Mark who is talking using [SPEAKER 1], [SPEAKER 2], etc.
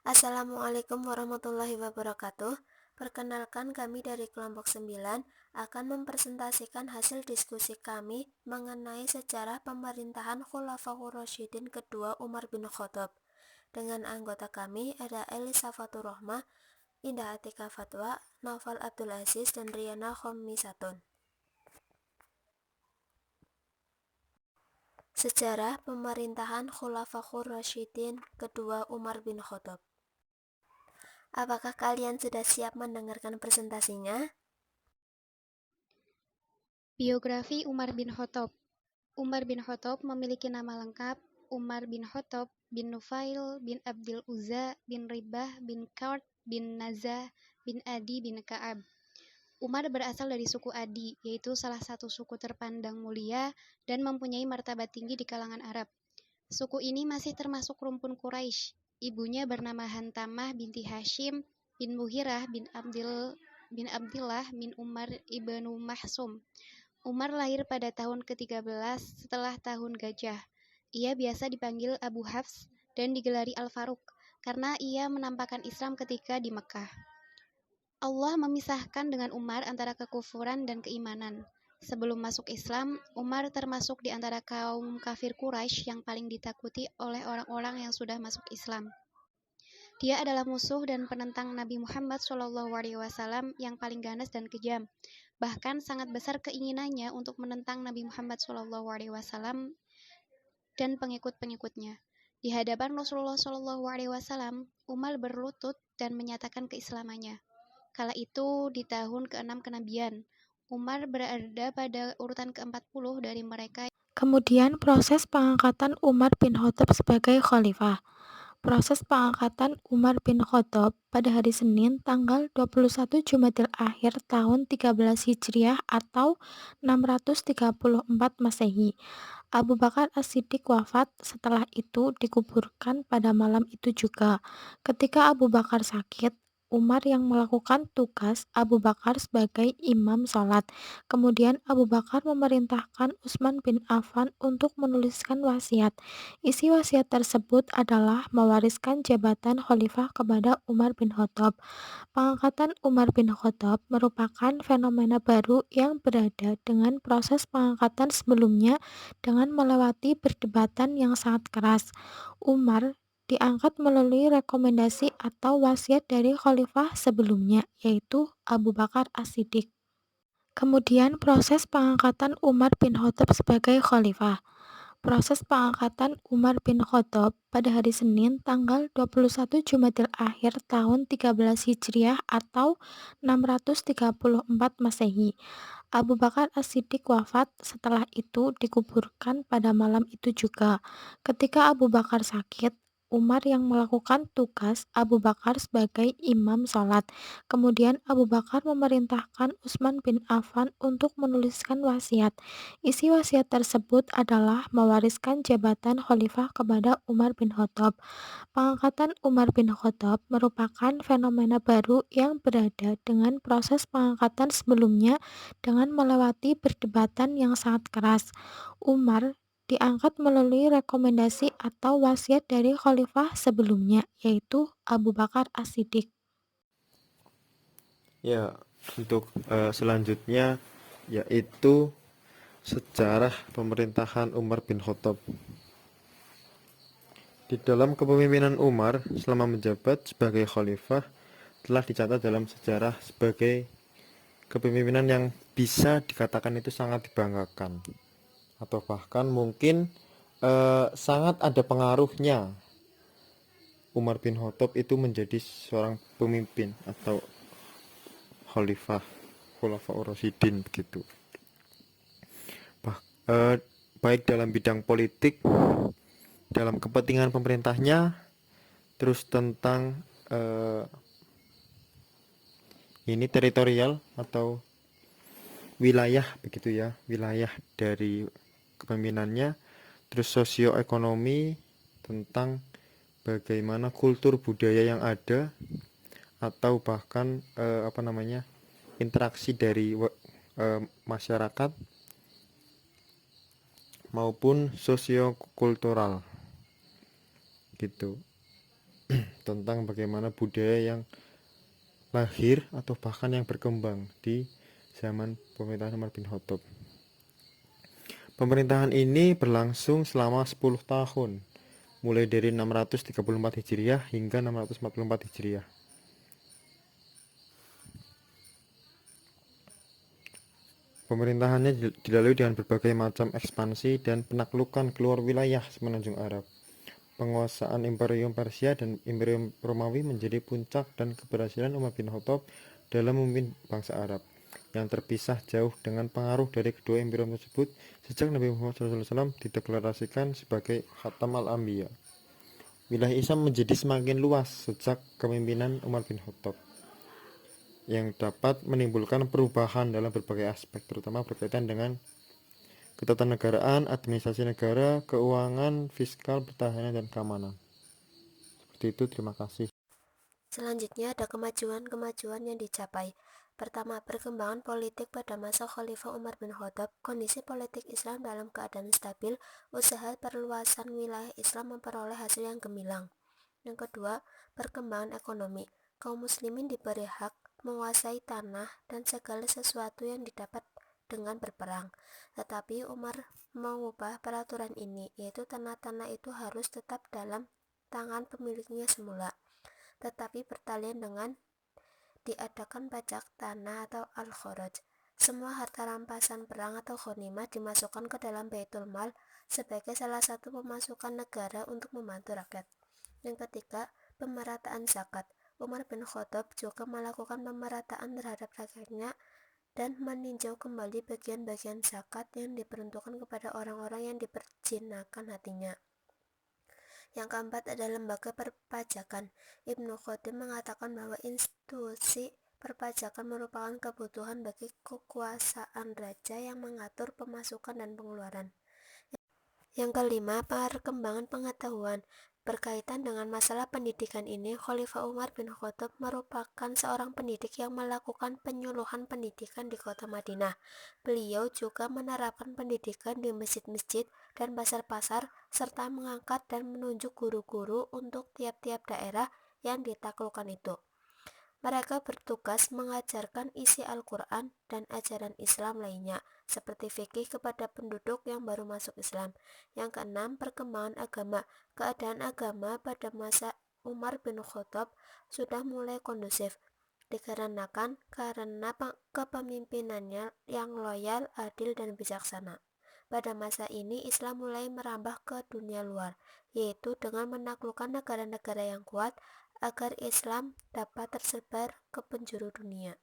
[SPEAKER 1] Assalamualaikum warahmatullahi wabarakatuh. Perkenalkan, kami dari kelompok 9 akan mempresentasikan hasil diskusi kami mengenai sejarah pemerintahan Khulafaur Rasyidin kedua Umar bin Khattab. Dengan anggota kami ada Elisa Fatur Rohmah, Indah Atika Fatwa, Naufal Abdul Aziz, dan Riana Khomisatun. Sejarah pemerintahan Khulafaur Rasyidin kedua Umar bin Khattab. Apakah kalian sudah siap mendengarkan presentasinya?
[SPEAKER 2] Biografi Umar bin Khattab. Umar bin Khattab memiliki nama lengkap Umar bin Khattab bin Nufail bin Abdul Uzza bin Ribah bin Ka'b bin Nazah bin Adi bin Ka'ab. Umar berasal dari suku Adi, yaitu salah satu suku terpandang mulia dan mempunyai martabat tinggi di kalangan Arab. Suku ini masih termasuk rumpun Quraisy. Ibunya bernama Hantamah binti Hashim bin Muhirah bin Abdillah bin Umar ibnu Mahsum. Umar lahir pada tahun ke-13 setelah tahun Gajah. Ia biasa dipanggil Abu Hafs dan digelari Al-Faruq karena ia menampakkan Islam ketika di Mekah. Allah memisahkan dengan Umar antara kekufuran dan keimanan. Sebelum masuk Islam, Umar termasuk di antara kaum kafir Quraisy yang paling ditakuti oleh orang-orang yang sudah masuk Islam. Dia adalah musuh dan penentang Nabi Muhammad SAW yang paling ganas dan kejam. Bahkan sangat besar keinginannya untuk menentang Nabi Muhammad SAW dan pengikut-pengikutnya. Di hadapan Rasulullah SAW, Umar berlutut dan menyatakan keislamannya. Kala itu di tahun ke-6 kenabian, Umar berada pada urutan ke-40 dari mereka.
[SPEAKER 3] Kemudian proses pengangkatan Umar bin Khattab sebagai khalifah. Proses pengangkatan Umar bin Khattab pada hari Senin tanggal 21 Jumadil Akhir tahun 13 Hijriah atau 634 Masehi. Abu Bakar As-Siddiq wafat, setelah itu dikuburkan pada malam itu juga. Ketika Abu Bakar sakit, Umar yang melakukan tugas Abu Bakar sebagai imam sholat. Kemudian Abu Bakar memerintahkan Utsman bin Affan untuk menuliskan wasiat. Isi wasiat tersebut adalah mewariskan jabatan khalifah kepada Umar bin Khattab. Pengangkatan Umar bin Khattab merupakan fenomena baru yang berada dengan proses pengangkatan sebelumnya dengan melewati perdebatan yang sangat keras. Umar diangkat melalui rekomendasi atau wasiat dari khalifah sebelumnya, yaitu Abu Bakar As-Siddiq. Kemudian proses pengangkatan Umar bin Khattab sebagai khalifah. Proses pengangkatan Umar bin Khattab pada hari Senin tanggal 21 Jumadil Akhir tahun 13 Hijriah atau 634 Masehi. Abu Bakar As-Siddiq wafat, setelah itu dikuburkan pada malam itu juga. Ketika Abu Bakar sakit, Umar yang melakukan tugas Abu Bakar sebagai imam sholat. Kemudian Abu Bakar memerintahkan Utsman bin Affan untuk menuliskan wasiat. Isi wasiat tersebut adalah mewariskan jabatan khalifah kepada Umar bin Khattab. Pengangkatan Umar bin Khattab merupakan fenomena baru yang berada dengan proses pengangkatan sebelumnya dengan melewati perdebatan yang sangat keras. Umar diangkat melalui rekomendasi atau wasiat dari khalifah sebelumnya, yaitu Abu Bakar As-Siddiq.
[SPEAKER 4] Ya, untuk selanjutnya yaitu sejarah pemerintahan Umar bin Khattab. Di dalam kepemimpinan Umar selama menjabat sebagai khalifah telah dicatat dalam sejarah sebagai kepemimpinan yang bisa dikatakan itu sangat dibanggakan, atau bahkan mungkin sangat ada pengaruhnya Umar bin Khattab itu menjadi seorang pemimpin atau khalifah Khulafaur Rasyidin begitu. Baik dalam bidang politik, dalam kepentingan pemerintahnya, terus tentang ini teritorial atau wilayah begitu ya, wilayah dari kepemimpinannya, terus sosioekonomi, tentang bagaimana kultur budaya yang ada, atau bahkan interaksi dari masyarakat maupun sosiokultural gitu. tentang bagaimana budaya yang lahir atau bahkan yang berkembang di zaman pemerintahan Umar bin Khattab. Pemerintahan ini berlangsung selama 10 tahun, mulai dari 634 Hijriah hingga 644 Hijriah. Pemerintahannya dilalui dengan berbagai macam ekspansi dan penaklukan keluar wilayah semenanjung Arab. Penguasaan Imperium Persia dan Imperium Romawi menjadi puncak dan keberhasilan Umar bin Khattab dalam memimpin bangsa Arab, yang terpisah jauh dengan pengaruh dari kedua imperium tersebut sejak Nabi Muhammad SAW dideklarasikan sebagai Khatam al-Anbiya. Wilayah Islam menjadi semakin luas sejak kepemimpinan Umar bin Khattab, yang dapat menimbulkan perubahan dalam berbagai aspek, terutama berkaitan dengan ketatanegaraan, administrasi negara, keuangan, fiskal, pertahanan, dan keamanan. Seperti itu, terima kasih.
[SPEAKER 1] Selanjutnya ada kemajuan-kemajuan yang dicapai. Pertama, perkembangan politik pada masa Khalifah Umar bin Khattab, kondisi politik Islam dalam keadaan stabil, usaha perluasan wilayah Islam memperoleh hasil yang gemilang. Yang kedua, perkembangan ekonomi. Kaum muslimin diberi hak menguasai tanah dan segala sesuatu yang didapat dengan berperang. Tetapi Umar mengubah peraturan ini, yaitu tanah-tanah itu harus tetap dalam tangan pemiliknya semula, tetapi bertalian dengan diadakan pajak tanah atau al-kharaj. Semua harta rampasan perang atau ghanimah dimasukkan ke dalam Baitul Mal sebagai salah satu pemasukan negara untuk membantu rakyat. Yang ketiga, pemerataan zakat. Umar bin Khattab juga melakukan pemerataan terhadap rakyatnya dan meninjau kembali bagian-bagian zakat yang diperuntukkan kepada orang-orang yang diperjinakkan hatinya. Yang keempat adalah lembaga perpajakan. Ibnu Khattab mengatakan bahwa institusi perpajakan merupakan kebutuhan bagi kekuasaan raja yang mengatur pemasukan dan pengeluaran. Yang kelima, perkembangan pengetahuan. Berkaitan dengan masalah pendidikan ini, Khalifah Umar bin Khattab merupakan seorang pendidik yang melakukan penyuluhan pendidikan di kota Madinah. Beliau juga menerapkan pendidikan di masjid-masjid dan pasar-pasar, serta mengangkat dan menunjuk guru-guru untuk tiap-tiap daerah yang ditaklukkan itu. Mereka bertugas mengajarkan isi Al-Quran dan ajaran Islam lainnya, seperti fikih kepada penduduk yang baru masuk Islam. Yang keenam, perkembangan agama. Keadaan agama pada masa Umar bin Khattab sudah mulai kondusif, dikarenakan karena kepemimpinannya yang loyal, adil, dan bijaksana. Pada masa ini Islam mulai merambah ke dunia luar, yaitu dengan menaklukkan negara-negara yang kuat agar Islam dapat tersebar ke penjuru dunia.